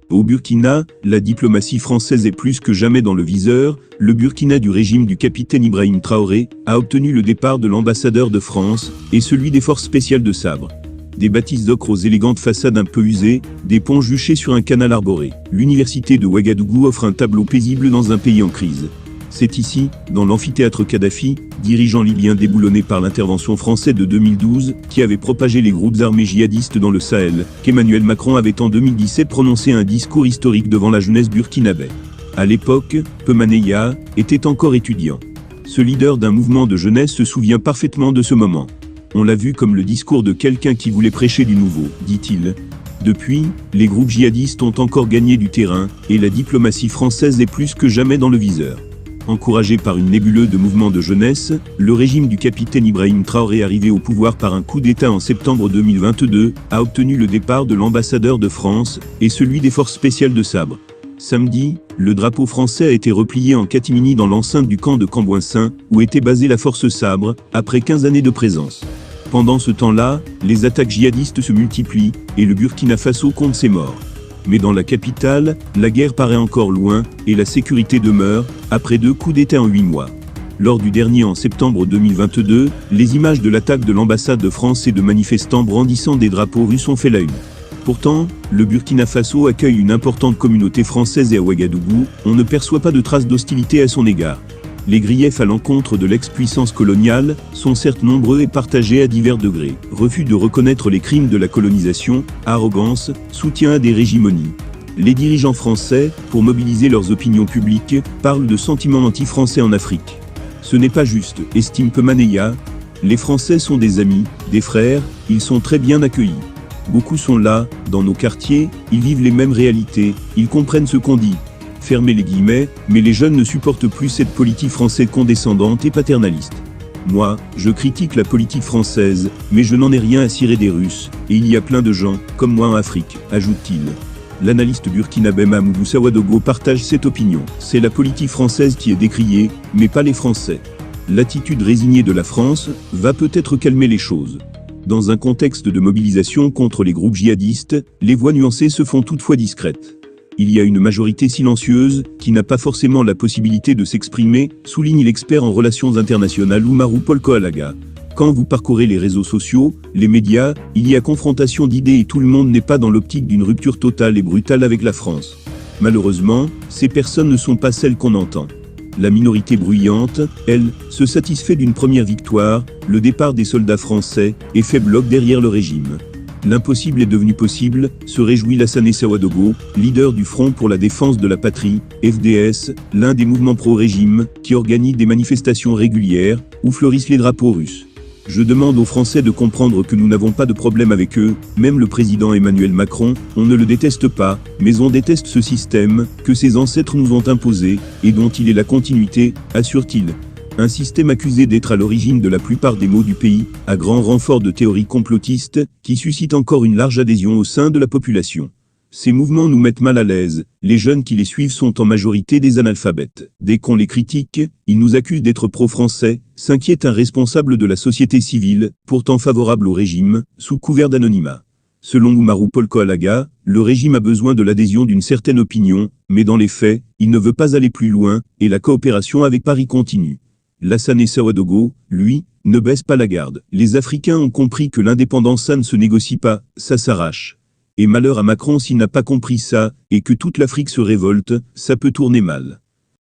Au Burkina, la diplomatie française est plus que jamais dans le viseur. Le Burkina du régime du capitaine Ibrahim Traoré a obtenu le départ de l'ambassadeur de France et celui des forces spéciales de Sabre. Des bâtisses d'ocre aux élégantes façades un peu usées, des ponts juchés sur un canal arboré. L'université de Ouagadougou offre un tableau paisible dans un pays en crise. C'est ici, dans l'amphithéâtre Kadhafi, dirigeant libyen déboulonné par l'intervention française de 2012, qui avait propagé les groupes armés djihadistes dans le Sahel, qu'Emmanuel Macron avait en 2017 prononcé un discours historique devant la jeunesse burkinabé. À l'époque, Pemaneya était encore étudiant. Ce leader d'un mouvement de jeunesse se souvient parfaitement de ce moment. On l'a vu comme le discours de quelqu'un qui voulait prêcher du nouveau, dit-il. Depuis, les groupes djihadistes ont encore gagné du terrain, et la diplomatie française est plus que jamais dans le viseur. Encouragé par une nébuleuse de mouvements de jeunesse, le régime du capitaine Ibrahim Traoré, arrivé au pouvoir par un coup d'État en septembre 2022, a obtenu le départ de l'ambassadeur de France et celui des forces spéciales de Sabre. Samedi, le drapeau français a été replié en catimini dans l'enceinte du camp de Cambouissin, où était basée la force Sabre, après 15 années de présence. Pendant ce temps-là, les attaques djihadistes se multiplient, et le Burkina Faso compte ses morts. Mais dans la capitale, la guerre paraît encore loin, et la sécurité demeure, après 2 coups d'État en 8 mois. Lors du dernier en septembre 2022, les images de l'attaque de l'ambassade de France et de manifestants brandissant des drapeaux russes ont fait la une. Pourtant, le Burkina Faso accueille une importante communauté française et à Ouagadougou, on ne perçoit pas de traces d'hostilité à son égard. Les griefs à l'encontre de l'ex-puissance coloniale sont certes nombreux et partagés à divers degrés. Refus de reconnaître les crimes de la colonisation, arrogance, soutien à des régimonies. Les dirigeants français, pour mobiliser leurs opinions publiques, parlent de sentiments anti-français en Afrique. Ce n'est pas juste, estime Pemaneya. Les Français sont des amis, des frères, ils sont très bien accueillis. Beaucoup sont là, dans nos quartiers, ils vivent les mêmes réalités, ils comprennent ce qu'on dit. Fermez les guillemets, mais les jeunes ne supportent plus cette politique française condescendante et paternaliste. Moi, je critique la politique française, mais je n'en ai rien à cirer des Russes, et il y a plein de gens, comme moi en Afrique, ajoute-t-il. L'analyste burkinabé Mamoudou Sawadogo partage cette opinion. C'est la politique française qui est décriée, mais pas les Français. L'attitude résignée de la France va peut-être calmer les choses. Dans un contexte de mobilisation contre les groupes djihadistes, les voix nuancées se font toutefois discrètes. Il y a une majorité silencieuse, qui n'a pas forcément la possibilité de s'exprimer, souligne l'expert en relations internationales Oumarou Polko-Alaga. Quand vous parcourez les réseaux sociaux, les médias, il y a confrontation d'idées et tout le monde n'est pas dans l'optique d'une rupture totale et brutale avec la France. Malheureusement, ces personnes ne sont pas celles qu'on entend. La minorité bruyante, elle, se satisfait d'une première victoire, le départ des soldats français, et fait bloc derrière le régime. L'impossible est devenu possible, se réjouit Lassane Sawadogo, leader du Front pour la défense de la patrie, FDS, l'un des mouvements pro-régime, qui organise des manifestations régulières, où fleurissent les drapeaux russes. Je demande aux Français de comprendre que nous n'avons pas de problème avec eux, même le président Emmanuel Macron, on ne le déteste pas, mais on déteste ce système, que ses ancêtres nous ont imposé, et dont il est la continuité, assure-t-il. Un système accusé d'être à l'origine de la plupart des maux du pays, à grand renfort de théories complotistes, qui suscitent encore une large adhésion au sein de la population. Ces mouvements nous mettent mal à l'aise, les jeunes qui les suivent sont en majorité des analphabètes. Dès qu'on les critique, ils nous accusent d'être pro-français, s'inquiète un responsable de la société civile, pourtant favorable au régime, sous couvert d'anonymat. Selon Oumarou Polko-Alaga, le régime a besoin de l'adhésion d'une certaine opinion, mais dans les faits, il ne veut pas aller plus loin, et la coopération avec Paris continue. Lassane Sawadogo, lui, ne baisse pas la garde. Les Africains ont compris que l'indépendance, ça ne se négocie pas, ça s'arrache. Et malheur à Macron s'il n'a pas compris ça, et que toute l'Afrique se révolte, ça peut tourner mal.